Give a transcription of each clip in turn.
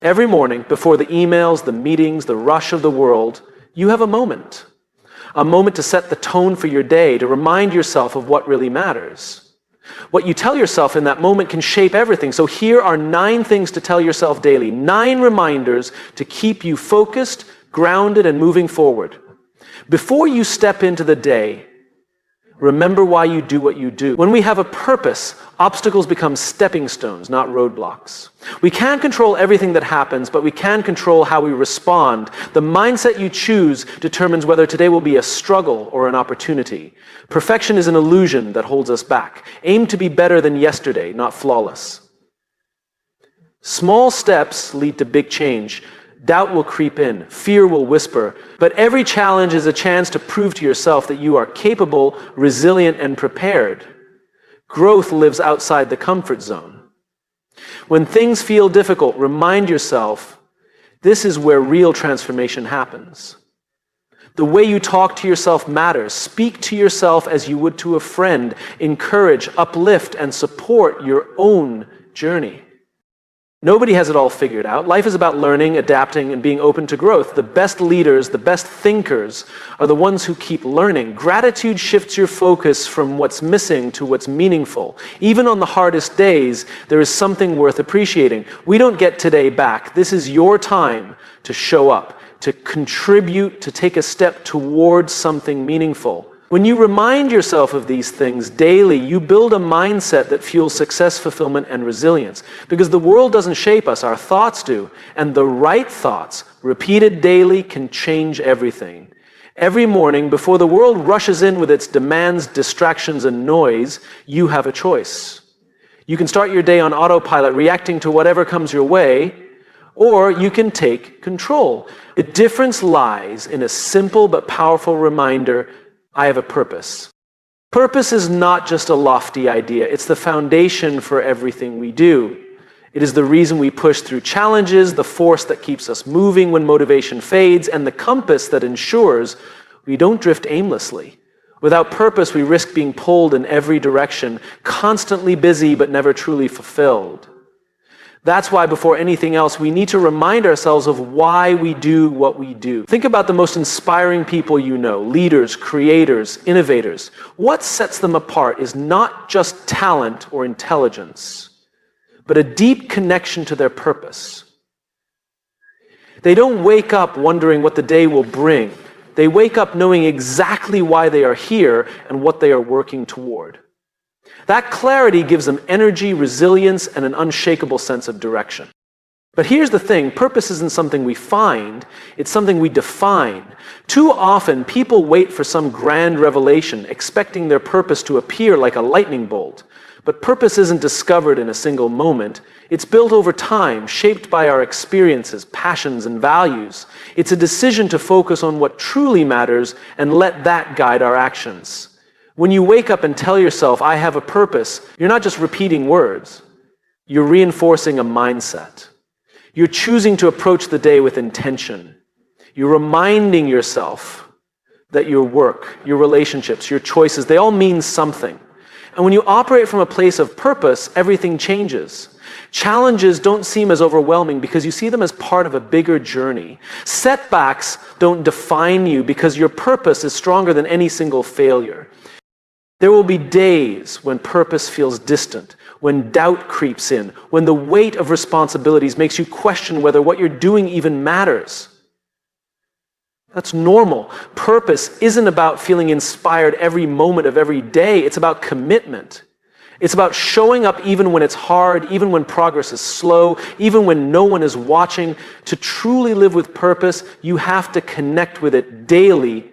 Every morning, before the emails, the meetings, the rush of the world, you have a moment. A moment to set the tone for your day, to remind yourself of what really matters. What you tell yourself in that moment can shape everything. So here are 9 things to tell yourself daily. 9 reminders to keep you focused, grounded, and moving forward. Before you step into the day, remember why you do what you do. When we have a purpose, obstacles become stepping stones, not roadblocks. We can't control everything that happens, but we can control how we respond. The mindset you choose determines whether today will be a struggle or an opportunity. Perfection is an illusion that holds us back. Aim to be better than yesterday, not flawless. Small steps lead to big change. Doubt will creep in, fear will whisper, but every challenge is a chance to prove to yourself that you are capable, resilient, and prepared. Growth lives outside the comfort zone. When things feel difficult, remind yourself, this is where real transformation happens. The way you talk to yourself matters. Speak to yourself as you would to a friend. Encourage, uplift, and support your own journey. Nobody has it all figured out. Life is about learning, adapting, and being open to growth. The best leaders, the best thinkers are the ones who keep learning. Gratitude shifts your focus from what's missing to what's meaningful. Even on the hardest days, there is something worth appreciating. We don't get today back. This is your time to show up, to contribute, to take a step towards something meaningful. When you remind yourself of these things daily, you build a mindset that fuels success, fulfillment, and resilience. Because the world doesn't shape us, our thoughts do. And the right thoughts, repeated daily, can change everything. Every morning, before the world rushes in with its demands, distractions, and noise, you have a choice. You can start your day on autopilot, reacting to whatever comes your way, or you can take control. The difference lies in a simple but powerful reminder: I have a purpose. Purpose is not just a lofty idea. It's the foundation for everything we do. It is the reason we push through challenges, the force that keeps us moving when motivation fades, and the compass that ensures we don't drift aimlessly. Without purpose, we risk being pulled in every direction, constantly busy but never truly fulfilled. That's why, before anything else, we need to remind ourselves of why we do what we do. Think about the most inspiring people you know, leaders, creators, innovators. What sets them apart is not just talent or intelligence, but a deep connection to their purpose. They don't wake up wondering what the day will bring. They wake up knowing exactly why they are here and what they are working toward. That clarity gives them energy, resilience, and an unshakable sense of direction. But here's the thing, purpose isn't something we find, it's something we define. Too often, people wait for some grand revelation, expecting their purpose to appear like a lightning bolt. But purpose isn't discovered in a single moment. It's built over time, shaped by our experiences, passions, and values. It's a decision to focus on what truly matters and let that guide our actions. When you wake up and tell yourself, I have a purpose, you're not just repeating words. You're reinforcing a mindset. You're choosing to approach the day with intention. You're reminding yourself that your work, your relationships, your choices, they all mean something. And when you operate from a place of purpose, everything changes. Challenges don't seem as overwhelming because you see them as part of a bigger journey. Setbacks don't define you because your purpose is stronger than any single failure. There will be days when purpose feels distant, when doubt creeps in, when the weight of responsibilities makes you question whether what you're doing even matters. That's normal. Purpose isn't about feeling inspired every moment of every day. It's about commitment. It's about showing up even when it's hard, even when progress is slow, even when no one is watching. To truly live with purpose, you have to connect with it daily.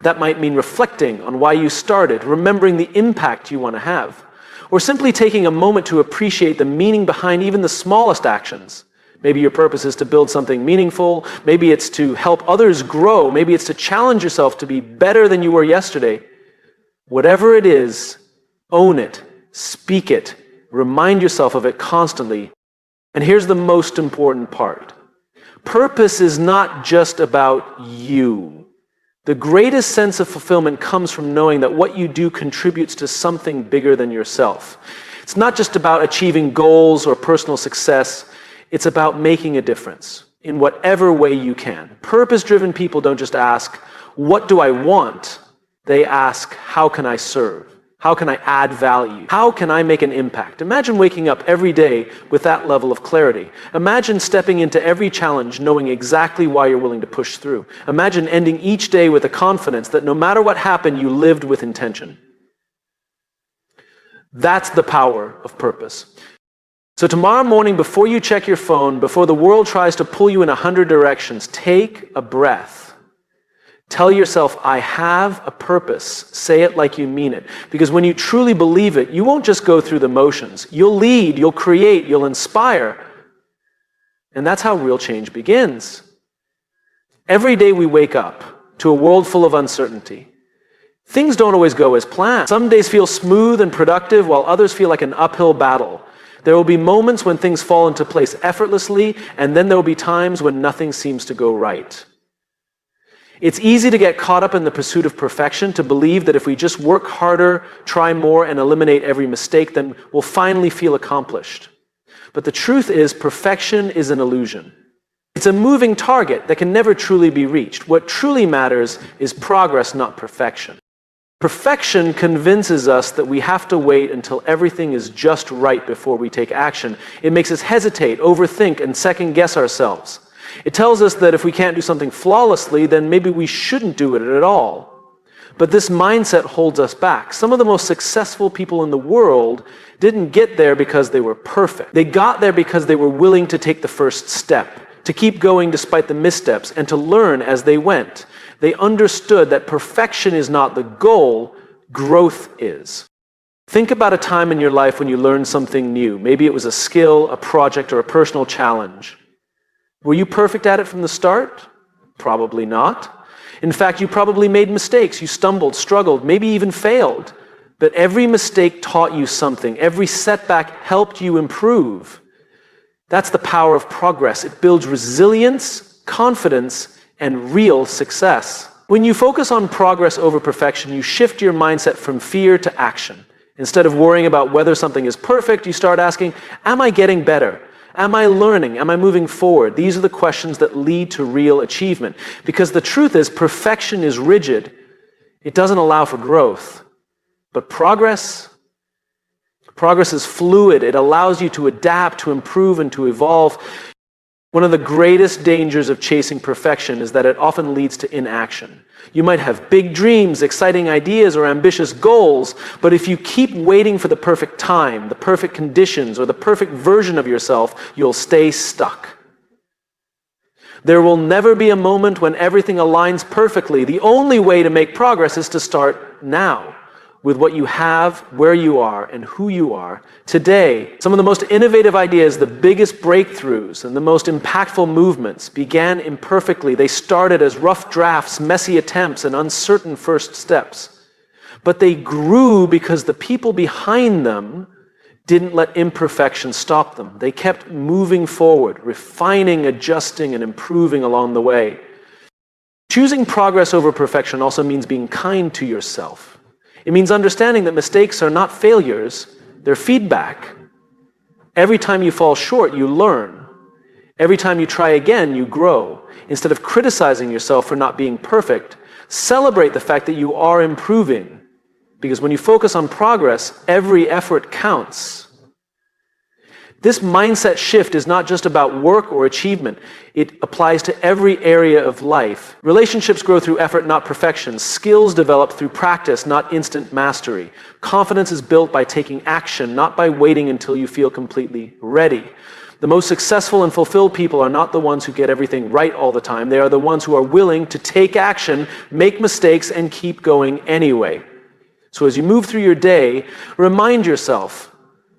That might mean reflecting on why you started, remembering the impact you want to have, or simply taking a moment to appreciate the meaning behind even the smallest actions. Maybe your purpose is to build something meaningful. Maybe it's to help others grow. Maybe it's to challenge yourself to be better than you were yesterday. Whatever it is, own it, speak it, remind yourself of it constantly. And here's the most important part. Purpose is not just about you. The greatest sense of fulfillment comes from knowing that what you do contributes to something bigger than yourself. It's not just about achieving goals or personal success. It's about making a difference in whatever way you can. Purpose-driven people don't just ask, what do I want? They ask, how can I serve? How can I add value? How can I make an impact? Imagine waking up every day with that level of clarity. Imagine stepping into every challenge knowing exactly why you're willing to push through. Imagine ending each day with the confidence that no matter what happened, you lived with intention. That's the power of purpose. So tomorrow morning, before you check your phone, before the world tries to pull you in 100 directions, take a breath. Tell yourself, I have a purpose. Say it like you mean it. Because when you truly believe it, you won't just go through the motions. You'll lead, you'll create, you'll inspire. And that's how real change begins. Every day we wake up to a world full of uncertainty. Things don't always go as planned. Some days feel smooth and productive, while others feel like an uphill battle. There will be moments when things fall into place effortlessly, and then there will be times when nothing seems to go right. It's easy to get caught up in the pursuit of perfection, to believe that if we just work harder, try more, and eliminate every mistake, then we'll finally feel accomplished. But the truth is, perfection is an illusion. It's a moving target that can never truly be reached. What truly matters is progress, not perfection. Perfection convinces us that we have to wait until everything is just right before we take action. It makes us hesitate, overthink, and second-guess ourselves. It tells us that if we can't do something flawlessly, then maybe we shouldn't do it at all. But this mindset holds us back. Some of the most successful people in the world didn't get there because they were perfect. They got there because they were willing to take the first step, to keep going despite the missteps, and to learn as they went. They understood that perfection is not the goal, growth is. Think about a time in your life when you learned something new. Maybe it was a skill, a project, or a personal challenge. Were you perfect at it from the start? Probably not. In fact, you probably made mistakes. You stumbled, struggled, maybe even failed. But every mistake taught you something. Every setback helped you improve. That's the power of progress. It builds resilience, confidence, and real success. When you focus on progress over perfection, you shift your mindset from fear to action. Instead of worrying about whether something is perfect, you start asking, am I getting better? Am I learning? Am I moving forward? These are the questions that lead to real achievement. Because the truth is, perfection is rigid. It doesn't allow for growth. But progress is fluid. It allows you to adapt, to improve, and to evolve. One of the greatest dangers of chasing perfection is that it often leads to inaction. You might have big dreams, exciting ideas, or ambitious goals, but if you keep waiting for the perfect time, the perfect conditions, or the perfect version of yourself, you'll stay stuck. There will never be a moment when everything aligns perfectly. The only way to make progress is to start now, with what you have, where you are, and who you are today. Some of the most innovative ideas, the biggest breakthroughs, and the most impactful movements began imperfectly. They started as rough drafts, messy attempts, and uncertain first steps. But they grew because the people behind them didn't let imperfection stop them. They kept moving forward, refining, adjusting, and improving along the way. Choosing progress over perfection also means being kind to yourself. It means understanding that mistakes are not failures, they're feedback. Every time you fall short, you learn. Every time you try again, you grow. Instead of criticizing yourself for not being perfect, celebrate the fact that you are improving. Because when you focus on progress, every effort counts. This mindset shift is not just about work or achievement. It applies to every area of life. Relationships grow through effort, not perfection. Skills develop through practice, not instant mastery. Confidence is built by taking action, not by waiting until you feel completely ready. The most successful and fulfilled people are not the ones who get everything right all the time. They are the ones who are willing to take action, make mistakes, and keep going anyway. So as you move through your day, remind yourself,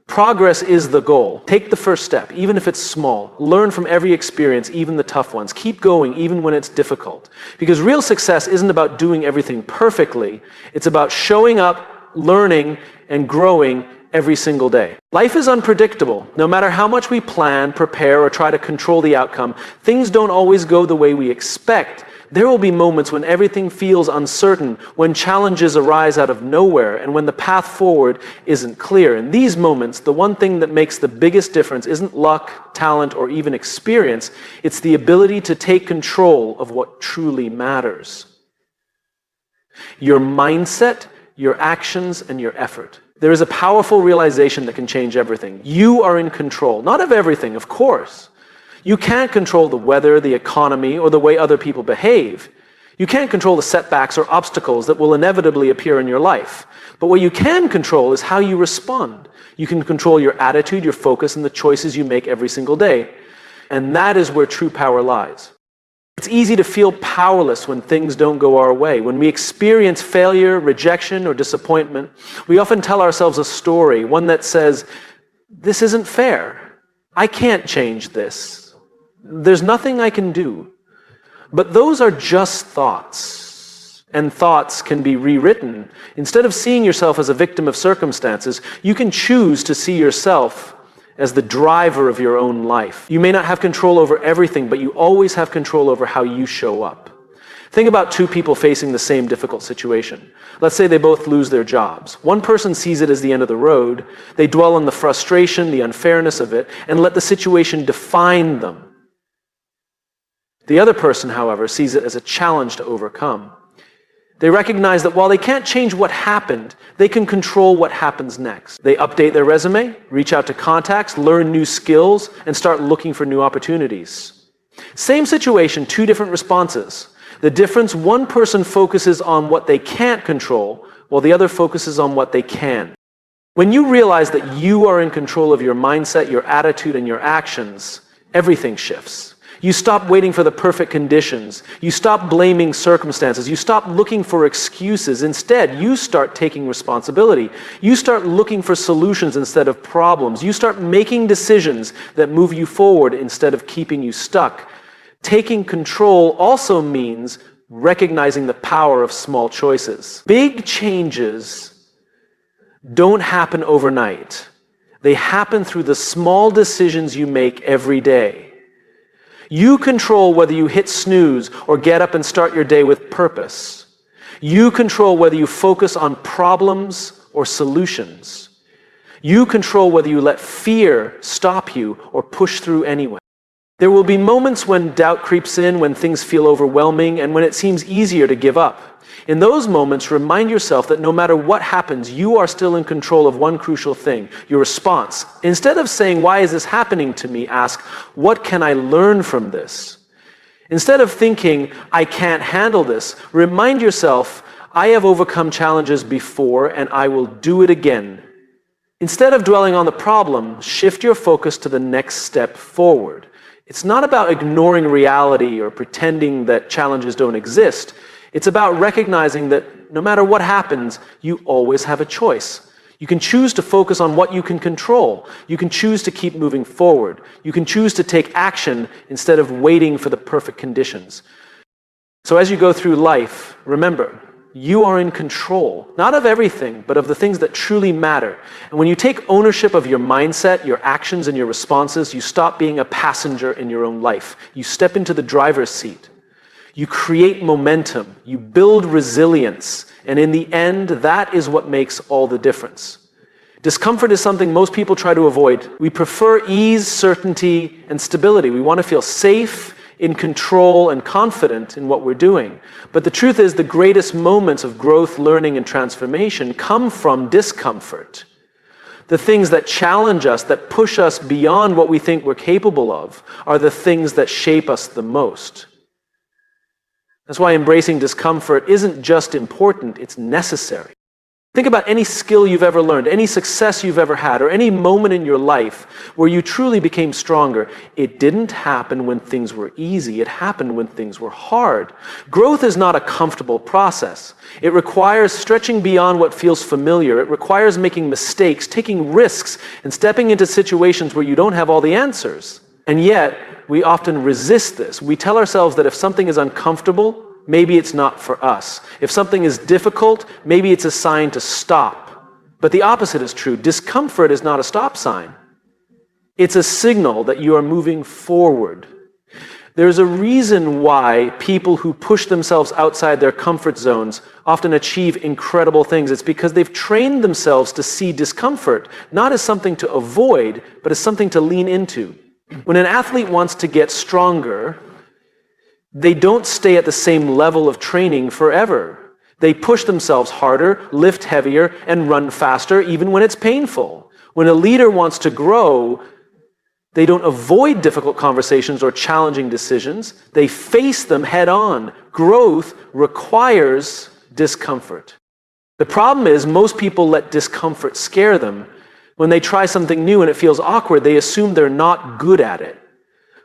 progress is the goal. Take the first step, even if it's small. Learn from every experience, even the tough ones. Keep going, even when it's difficult. Because real success isn't about doing everything perfectly. It's about showing up, learning, and growing every single day. Life is unpredictable. No matter how much we plan, prepare, or try to control the outcome, things don't always go the way we expect. There will be moments when everything feels uncertain, when challenges arise out of nowhere, and when the path forward isn't clear. In these moments, the one thing that makes the biggest difference isn't luck, talent, or even experience. It's the ability to take control of what truly matters. Your mindset, your actions, and your effort. There is a powerful realization that can change everything. You are in control, not of everything, of course. You can't control the weather, the economy, or the way other people behave. You can't control the setbacks or obstacles that will inevitably appear in your life. But what you can control is how you respond. You can control your attitude, your focus, and the choices you make every single day. And that is where true power lies. It's easy to feel powerless when things don't go our way. When we experience failure, rejection, or disappointment, we often tell ourselves a story, one that says, "This isn't fair. I can't change this. There's nothing I can do." But those are just thoughts, and thoughts can be rewritten. Instead of seeing yourself as a victim of circumstances, you can choose to see yourself as the driver of your own life. You may not have control over everything, but you always have control over how you show up. Think about two people facing the same difficult situation. Let's say they both lose their jobs. One person sees it as the end of the road. They dwell on the frustration, the unfairness of it, and let the situation define them. The other person, however, sees it as a challenge to overcome. They recognize that while they can't change what happened, they can control what happens next. They update their resume, reach out to contacts, learn new skills, and start looking for new opportunities. Same situation, two different responses. The difference, one person focuses on what they can't control, while the other focuses on what they can. When you realize that you are in control of your mindset, your attitude, and your actions, everything shifts. You stop waiting for the perfect conditions. You stop blaming circumstances. You stop looking for excuses. Instead, you start taking responsibility. You start looking for solutions instead of problems. You start making decisions that move you forward instead of keeping you stuck. Taking control also means recognizing the power of small choices. Big changes don't happen overnight. They happen through the small decisions you make every day. You control whether you hit snooze or get up and start your day with purpose. You control whether you focus on problems or solutions. You control whether you let fear stop you or push through anyway. There will be moments when doubt creeps in, when things feel overwhelming, and when it seems easier to give up. In those moments, remind yourself that no matter what happens, you are still in control of one crucial thing, your response. Instead of saying, "Why is this happening to me?" ask, "What can I learn from this?" Instead of thinking, "I can't handle this," remind yourself, "I have overcome challenges before and I will do it again." Instead of dwelling on the problem, shift your focus to the next step forward. It's not about ignoring reality or pretending that challenges don't exist. It's about recognizing that no matter what happens, you always have a choice. You can choose to focus on what you can control. You can choose to keep moving forward. You can choose to take action instead of waiting for the perfect conditions. So as you go through life, remember, you are in control, not of everything, but of the things that truly matter. And when you take ownership of your mindset, your actions, and your responses, you stop being a passenger in your own life. You step into the driver's seat. You create momentum, you build resilience, and in the end, that is what makes all the difference. Discomfort is something most people try to avoid. We prefer ease, certainty, and stability. We want to feel safe, in control, and confident in what we're doing. But the truth is, the greatest moments of growth, learning, and transformation come from discomfort. The things that challenge us, that push us beyond what we think we're capable of, are the things that shape us the most. That's why embracing discomfort isn't just important, it's necessary. Think about any skill you've ever learned, any success you've ever had, or any moment in your life where you truly became stronger. It didn't happen when things were easy, it happened when things were hard. Growth is not a comfortable process. It requires stretching beyond what feels familiar. It requires making mistakes, taking risks, and stepping into situations where you don't have all the answers. And yet, we often resist this. We tell ourselves that if something is uncomfortable, maybe it's not for us. If something is difficult, maybe it's a sign to stop. But the opposite is true. Discomfort is not a stop sign. It's a signal that you are moving forward. There's a reason why people who push themselves outside their comfort zones often achieve incredible things. It's because they've trained themselves to see discomfort not as something to avoid, but as something to lean into. When an athlete wants to get stronger, they don't stay at the same level of training forever. They push themselves harder, lift heavier, and run faster even when it's painful. When a leader wants to grow, they don't avoid difficult conversations or challenging decisions. They face them head on. Growth requires discomfort. The problem is most people let discomfort scare them. When they try something new and it feels awkward, they assume they're not good at it.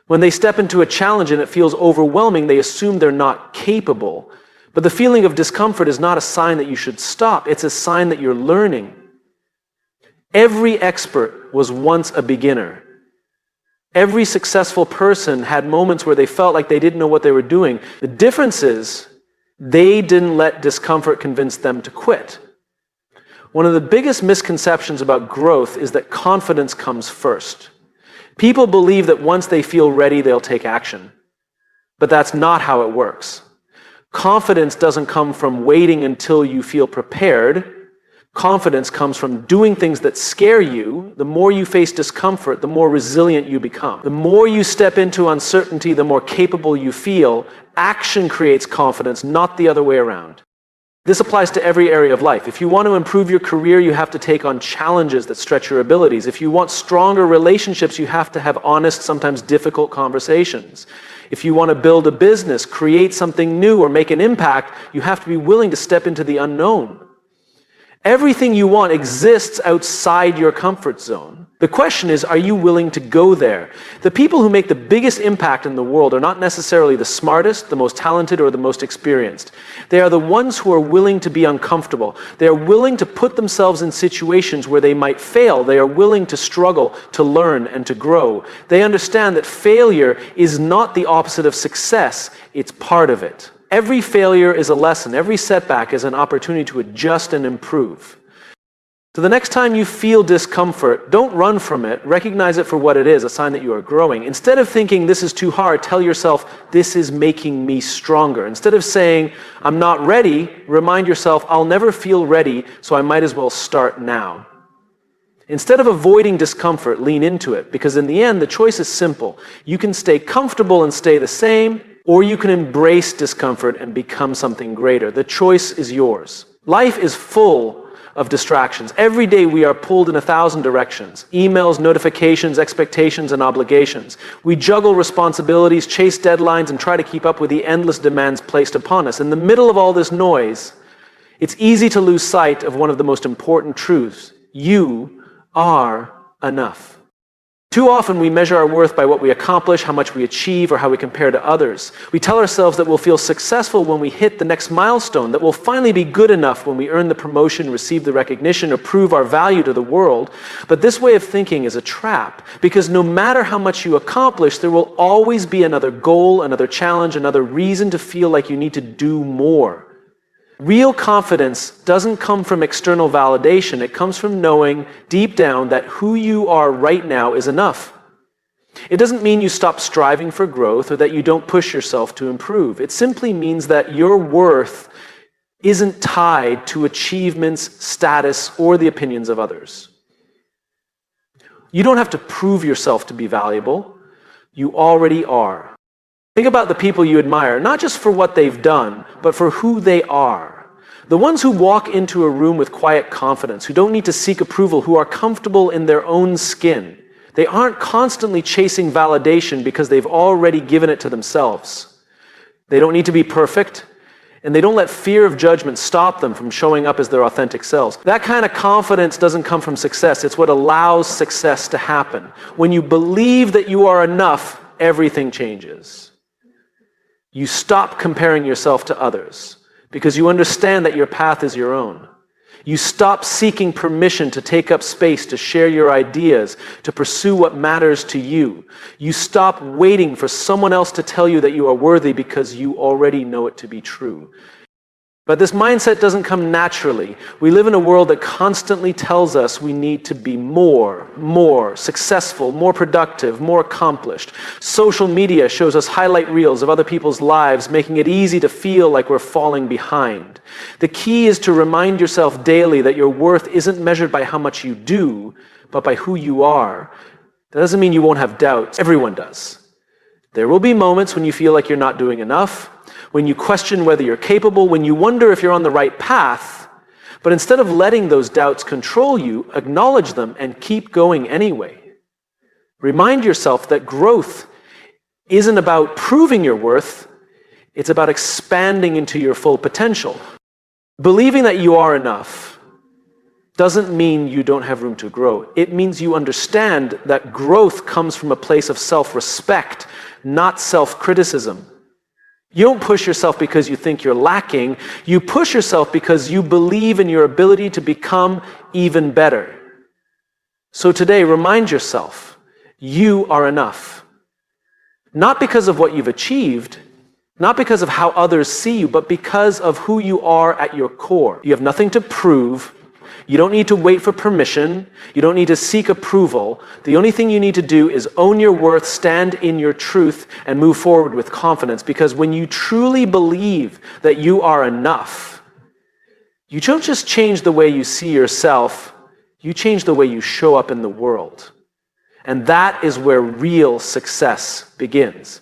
When they step into a challenge and it feels overwhelming, they assume they're not capable. But the feeling of discomfort is not a sign that you should stop. It's a sign that you're learning. Every expert was once a beginner. Every successful person had moments where they felt like they didn't know what they were doing. The difference is they didn't let discomfort convince them to quit. One of the biggest misconceptions about growth is that confidence comes first. People believe that once they feel ready, they'll take action. But that's not how it works. Confidence doesn't come from waiting until you feel prepared. Confidence comes from doing things that scare you. The more you face discomfort, the more resilient you become. The more you step into uncertainty, the more capable you feel. Action creates confidence, not the other way around. This applies to every area of life. If you want to improve your career, you have to take on challenges that stretch your abilities. If you want stronger relationships, you have to have honest, sometimes difficult conversations. If you want to build a business, create something new, or make an impact, you have to be willing to step into the unknown. Everything you want exists outside your comfort zone. The question is, are you willing to go there? The people who make the biggest impact in the world are not necessarily the smartest, the most talented, or the most experienced. They are the ones who are willing to be uncomfortable. They are willing to put themselves in situations where they might fail. They are willing to struggle, to learn, and to grow. They understand that failure is not the opposite of success. It's part of it. Every failure is a lesson. Every setback is an opportunity to adjust and improve. So the next time you feel discomfort, don't run from it. Recognize it for what it is, a sign that you are growing. Instead of thinking, this is too hard, tell yourself, this is making me stronger. Instead of saying, I'm not ready, remind yourself, I'll never feel ready, so I might as well start now. Instead of avoiding discomfort, lean into it, because in the end, the choice is simple. You can stay comfortable and stay the same, or you can embrace discomfort and become something greater. The choice is yours. Life is full of distractions. Every day we are pulled in 1,000 directions. Emails, notifications, expectations, and obligations. We juggle responsibilities, chase deadlines, and try to keep up with the endless demands placed upon us. In the middle of all this noise, it's easy to lose sight of one of the most important truths. You are enough. Too often we measure our worth by what we accomplish, how much we achieve, or how we compare to others. We tell ourselves that we'll feel successful when we hit the next milestone, that we'll finally be good enough when we earn the promotion, receive the recognition, or prove our value to the world. But this way of thinking is a trap, because no matter how much you accomplish, there will always be another goal, another challenge, another reason to feel like you need to do more. Real confidence doesn't come from external validation. It comes from knowing deep down that who you are right now is enough. It doesn't mean you stop striving for growth or that you don't push yourself to improve. It simply means that your worth isn't tied to achievements, status, or the opinions of others. You don't have to prove yourself to be valuable. You already are. Think about the people you admire, not just for what they've done, but for who they are. The ones who walk into a room with quiet confidence, who don't need to seek approval, who are comfortable in their own skin. They aren't constantly chasing validation because they've already given it to themselves. They don't need to be perfect, and they don't let fear of judgment stop them from showing up as their authentic selves. That kind of confidence doesn't come from success. It's what allows success to happen. When you believe that you are enough, everything changes. You stop comparing yourself to others because you understand that your path is your own. You stop seeking permission to take up space, to share your ideas, to pursue what matters to you. You stop waiting for someone else to tell you that you are worthy because you already know it to be true. But this mindset doesn't come naturally. We live in a world that constantly tells us we need to be more successful, more productive, more accomplished. Social media shows us highlight reels of other people's lives, making it easy to feel like we're falling behind. The key is to remind yourself daily that your worth isn't measured by how much you do, but by who you are. That doesn't mean you won't have doubts. Everyone does. There will be moments when you feel like you're not doing enough, when you question whether you're capable, when you wonder if you're on the right path. But instead of letting those doubts control you, acknowledge them and keep going anyway. Remind yourself that growth isn't about proving your worth, it's about expanding into your full potential. Believing that you are enough doesn't mean you don't have room to grow. It means you understand that growth comes from a place of self-respect, not self-criticism. You don't push yourself because you think you're lacking. You push yourself because you believe in your ability to become even better. So today, remind yourself, you are enough. Not because of what you've achieved, not because of how others see you, but because of who you are at your core. You have nothing to prove. You don't need to wait for permission. You don't need to seek approval. The only thing you need to do is own your worth, stand in your truth, and move forward with confidence. Because when you truly believe that you are enough, you don't just change the way you see yourself, you change the way you show up in the world. And that is where real success begins.